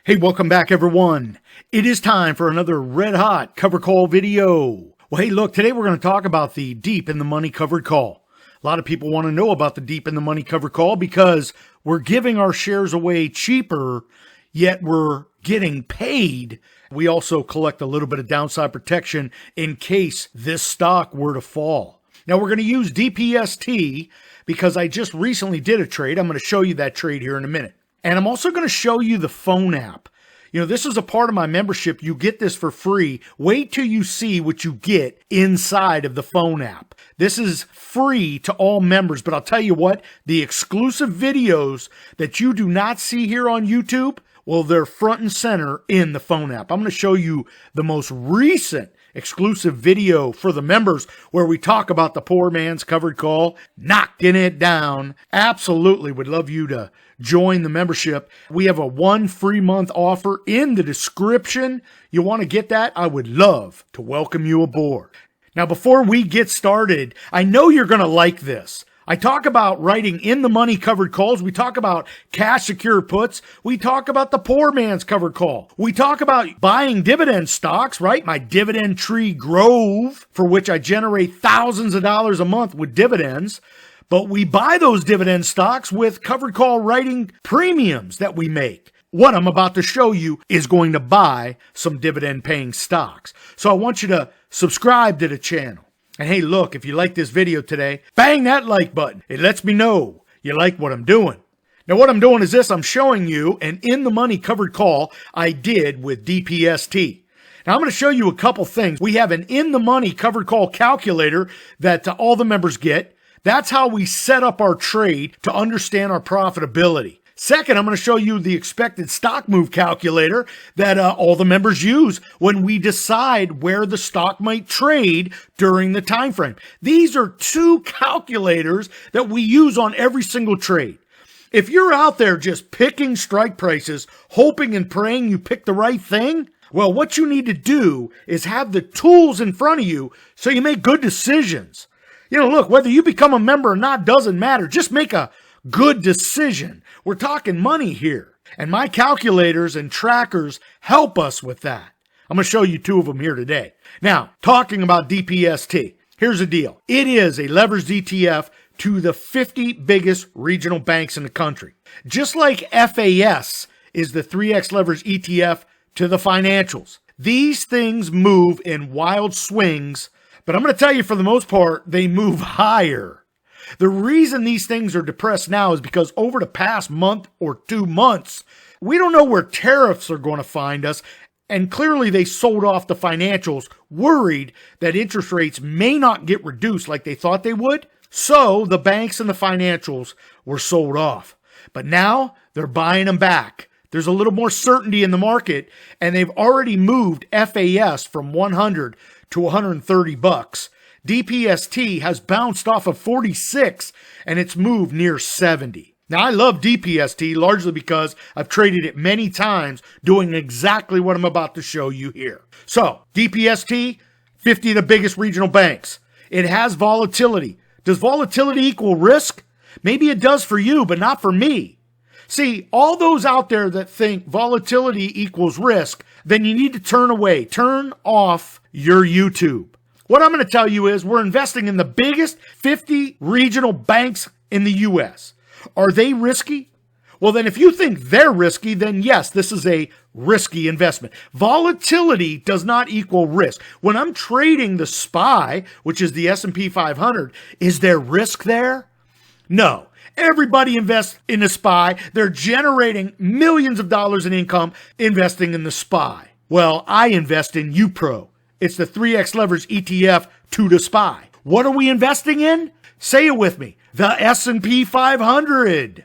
Hey, welcome back everyone. It is time for another red hot covered call video. Well, hey, look, today we're going to talk about the deep in the money covered call. A lot of people want to know about the deep in the money covered call because we're giving our shares away cheaper, yet we're getting paid. We also collect a little bit of downside protection in case this stock were to fall. Now we're going to use DPST because I just recently did a trade. I'm going to show you that trade here in a minute. And I'm also going to show you the phone app. You know, this is a part of my membership. You get this for free. Wait till you see what you get inside of the phone app. This is free to all members, but I'll tell you what, the exclusive videos that you do not see here on YouTube, well, they're front and center in the phone app. I'm going to show you the most recent exclusive video for the members where we talk about the poor man's covered call, knocking it down. Absolutely would love you to join the membership. We have a 1 free month offer in the description. You want to get that? I would love to welcome you aboard. Now, before we get started, I know you're going to like this. I talk about writing in the money covered calls. We talk about cash secure puts. We talk about the poor man's covered call. We talk about buying dividend stocks, right? My dividend tree grove, for which I generate thousands of dollars a month with dividends. But we buy those dividend stocks with covered call writing premiums that we make. What I'm about to show you is going to buy some dividend paying stocks. So I want you to subscribe to the channel. And hey, look, if you like this video today, bang that like button. It lets me know you like what I'm doing. Now, what I'm doing is this. I'm showing you an in-the-money covered call I did with DPST. Now, I'm going to show you a couple things. We have an in-the-money covered call calculator that all the members get. That's how we set up our trade to understand our profitability. Second, I'm going to show you the expected stock move calculator that all the members use when we decide where the stock might trade during the time frame. These are two calculators that we use on every single trade. If you're out there just picking strike prices, hoping and praying you pick the right thing, well, what you need to do is have the tools in front of you so you make good decisions. You know, look, whether you become a member or not doesn't matter. Just make a good decision. We're talking money here. And my calculators and trackers help us with that. I'm going to show you two of them here today. Now, talking about DPST, here's the deal. It is a leveraged ETF to the 50 biggest regional banks in the country. Just like FAS is the 3X leveraged ETF to the financials. These things move in wild swings, but I'm going to tell you for the most part, they move higher. The reason these things are depressed now is because over the past month or 2 months, we don't know where tariffs are going to find us. And clearly they sold off the financials, worried that interest rates may not get reduced like they thought they would. So the banks and the financials were sold off. But now they're buying them back. There's a little more certainty in the market, and they've already moved FAS from 100 to 130 bucks. DPST has bounced off of 46 and it's moved near 70. Now, I love DPST largely because I've traded it many times doing exactly what I'm about to show you here. So, DPST, 50 of the biggest regional banks. It has volatility. Does volatility equal risk? Maybe it does for you, but not for me. See, all those out there that think volatility equals risk, then you need to turn away. Turn off your YouTube. What I'm going to tell you is we're investing in the biggest 50 regional banks in the U.S. Are they risky? Well, then if you think they're risky, then yes, this is a risky investment. Volatility does not equal risk. When I'm trading the SPY, which is the S&P 500, is there risk there? No. Everybody invests in the SPY. They're generating millions of dollars in income investing in the SPY. Well, I invest in UPRO. It's the 3X leverage ETF to the SPY. What are we investing in? Say it with me. The S&P 500.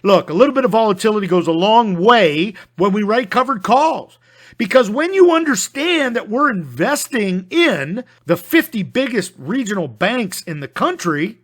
Look, a little bit of volatility goes a long way when we write covered calls. Because when you understand that we're investing in the 50 biggest regional banks in the country,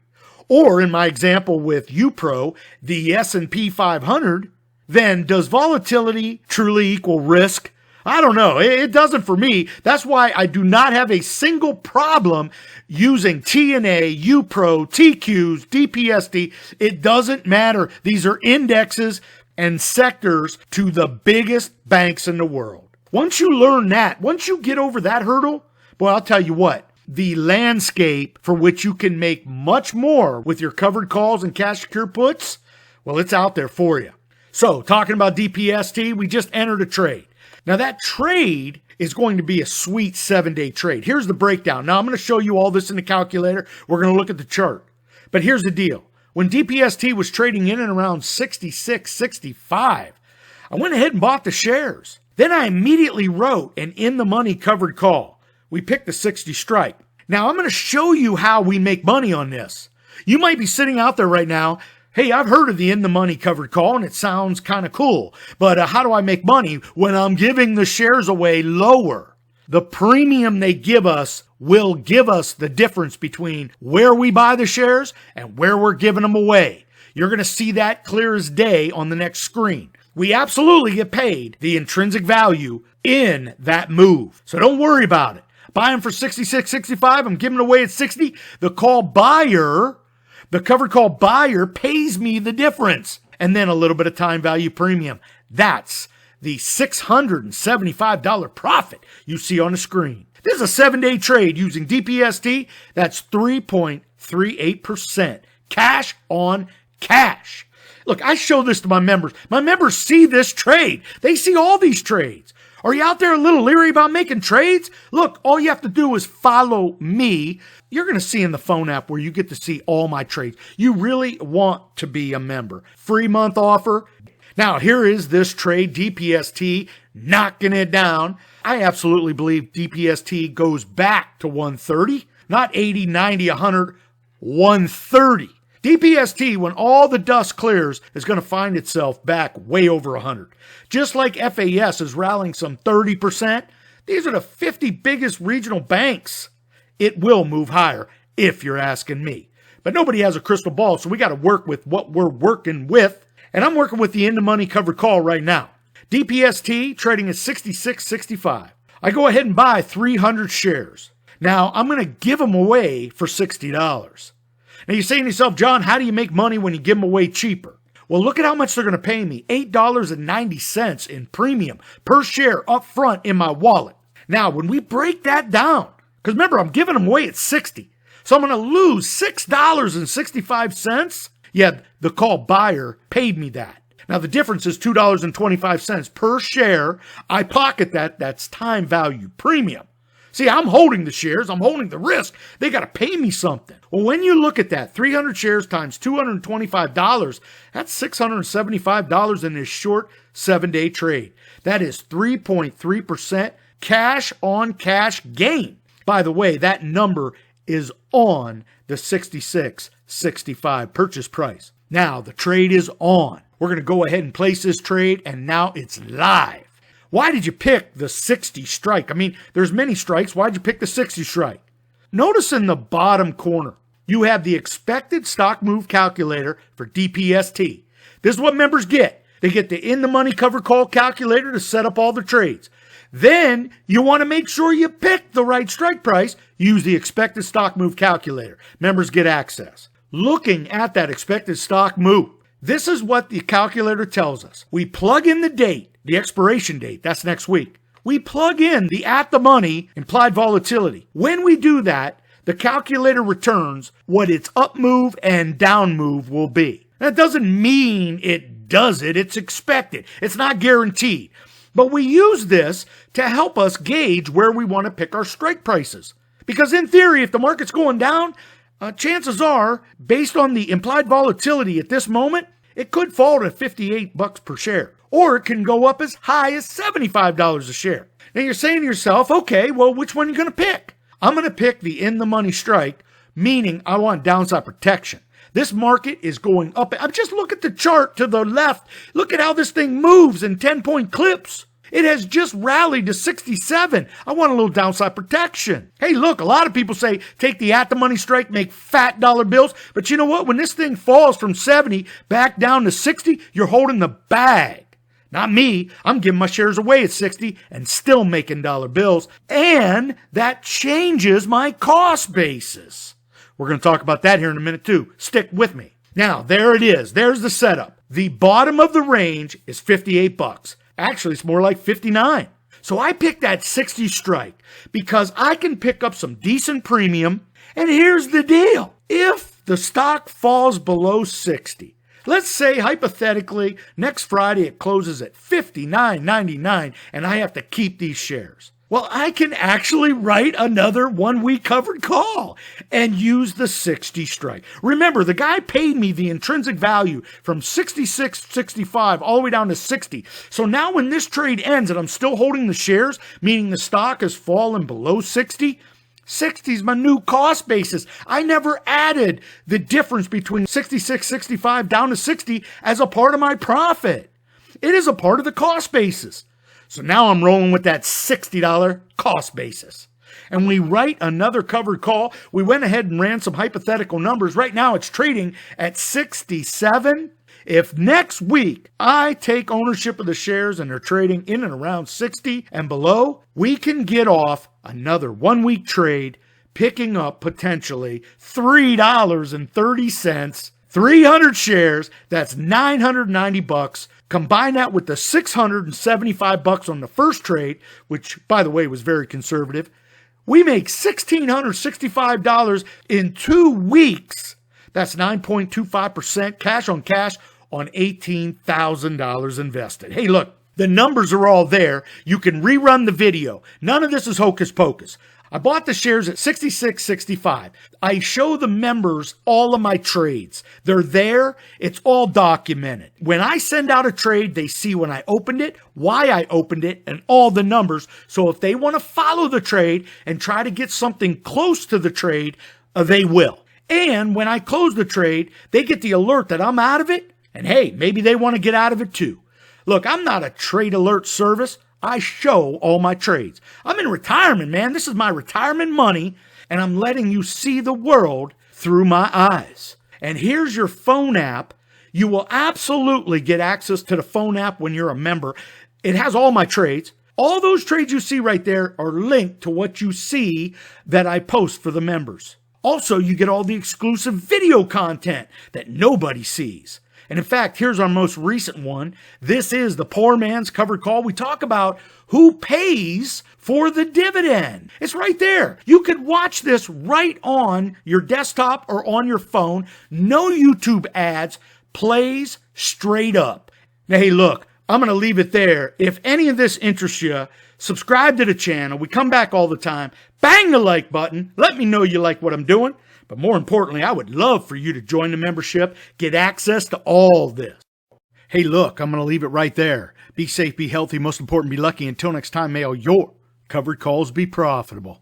or in my example with UPRO, the S&P 500, then does volatility truly equal risk? I don't know. It doesn't for me. That's why I do not have a single problem using TNA, UPRO, TQs, DPST. It doesn't matter. These are indexes, and sectors to the biggest banks in the world. Once you learn that, once you get over that hurdle, boy, I'll tell you what, the landscape for which you can make much more with your covered calls and cash secure puts, well, it's out there for you. So, talking about DPST, we just entered a trade. Now, that trade is going to be a sweet 7-day trade. Here's the breakdown. Now, I'm going to show you all this in the calculator. We're going to look at the chart. But here's the deal. When DPST was trading in and around 66, 65, I went ahead and bought the shares. Then I immediately wrote an in-the-money covered call. We picked the 60 strike. Now, I'm going to show you how we make money on this. You might be sitting out there right now, hey, I've heard of the in-the-money covered call, and it sounds kind of cool, but how do I make money when I'm giving the shares away lower? The premium they give us will give us the difference between where we buy the shares and where we're giving them away. You're going to see that clear as day on the next screen. We absolutely get paid the intrinsic value in that move, so don't worry about it. Buying for 66, 65, I'm giving it away at 60. The covered call buyer pays me the difference. And then a little bit of time value premium. That's the $675 profit you see on the screen. This is a 7-day trade using DPST. That's 3.38%. Cash on cash. Look, I show this to my members. My members see this trade. They see all these trades. Are you out there a little leery about making trades? Look, all you have to do is follow me. You're going to see in the phone app where you get to see all my trades. You really want to be a member. Free month offer. Now, here is this trade, DPST, knocking it down. I absolutely believe DPST goes back to 130, not 80, 90, 100, 130. DPST, when all the dust clears, is going to find itself back way over 100. Just like FAS is rallying some 30%, these are the 50 biggest regional banks. It will move higher, if you're asking me. But nobody has a crystal ball, so we got to work with what we're working with. And I'm working with the in-the-money covered call right now. DPST trading at 66.65. I go ahead and buy 300 shares. Now, I'm going to give them away for $60. Now, you're saying to yourself, John, how do you make money when you give them away cheaper? Well, look at how much they're going to pay me. $8.90 in premium per share up front in my wallet. Now, when we break that down, because remember, I'm giving them away at 60. So I'm going to lose $6.65. Yeah, the call buyer paid me that. Now, the difference is $2.25 per share. I pocket that. That's time value premium. See, I'm holding the shares. I'm holding the risk. They got to pay me something. Well, when you look at that, 300 shares times $225, that's $675 in this short 7-day trade. That is 3.3% cash on cash gain. By the way, that number is on the 66.65 purchase price. Now, the trade is on. We're going to go ahead and place this trade, and now it's live. Why did you pick the 60 strike? I mean, there's many strikes. Why did you pick the 60 strike? Notice in the bottom corner, you have the expected stock move calculator for DPST. This is what members get. They get the in-the-money covered call calculator to set up all the trades. Then you want to make sure you pick the right strike price. Use the expected stock move calculator. Members get access. Looking at that expected stock move, this is what the calculator tells us. We plug in the date, the expiration date, that's next week. We plug in the at-the-money implied volatility. When we do that, the calculator returns what its up move and down move will be. That doesn't mean it does it. It's expected. It's not guaranteed. But we use this to help us gauge where we want to pick our strike prices. Because in theory, if the market's going down, chances are, based on the implied volatility at this moment, it could fall to $58 per share. Or it can go up as high as $75 a share. Now you're saying to yourself, okay, well, which one are you going to pick? I'm going to pick the in-the-money strike, meaning I want downside protection. This market is going up. Just look at the chart to the left. Look at how this thing moves in 10-point clips. It has just rallied to 67. I want a little downside protection. Hey, look, a lot of people say take the at-the-money strike, make fat dollar bills. But you know what? When this thing falls from 70 back down to 60, you're holding the bag. Not me. I'm giving my shares away at 60 and still making dollar bills. And that changes my cost basis. We're going to talk about that here in a minute too. Stick with me. Now, there it is. There's the setup. The bottom of the range is 58 bucks. Actually, it's more like 59. So I picked that 60 strike because I can pick up some decent premium. And here's the deal. If the stock falls below 60, let's say hypothetically next Friday it closes at $59.99 and I have to keep these shares. Well, I can actually write another 1 week covered call and use the 60 strike. Remember, the guy paid me the intrinsic value from 66.65 all the way down to 60. So now when this trade ends and I'm still holding the shares, meaning the stock has fallen below 60, 60 is my new cost basis. I never added the difference between 66.65 down to 60 as a part of my profit. It is a part of the cost basis. So now I'm rolling with that $60 cost basis. And we write another covered call. We went ahead and ran some hypothetical numbers. Right now it's trading at 67. If next week I take ownership of the shares and they're trading in and around 60 and below, we can get off another 1 week trade, picking up potentially $3.30, 300 shares. That's 990 bucks. Combine that with the 675 bucks on the first trade, which, by the way, was very conservative. We make $1,665 in 2 weeks. That's 9.25% cash on $18,000 invested. Hey, look, the numbers are all there. You can rerun the video. None of this is hocus pocus. I bought the shares at 66.65. I show the members all of my trades. They're there. It's all documented. When I send out a trade, they see when I opened it, why I opened it, and all the numbers. So if they want to follow the trade and try to get something close to the trade, they will. And when I close the trade, they get the alert that I'm out of it. And hey, maybe they want to get out of it too. Look, I'm not a trade alert service. I show all my trades. I'm in retirement, man. This is my retirement money, and I'm letting you see the world through my eyes. And here's your phone app. You will absolutely get access to the phone app when you're a member. It has all my trades. All those trades you see right there are linked to what you see that I post for the members. Also, you get all the exclusive video content that nobody sees. And in fact, here's our most recent one. This is the poor man's covered call. We talk about who pays for the dividend. It's right there. You could watch this right on your desktop or on your phone. No YouTube ads. Plays straight up. Now, hey, look, I'm going to leave it there. If any of this interests you, subscribe to the channel. We come back all the time. Bang the like button. Let me know you like what I'm doing. But more importantly, I would love for you to join the membership, get access to all this. Hey, look, I'm going to leave it right there. Be safe, be healthy, most important, be lucky. Until next time, may all your covered calls be profitable.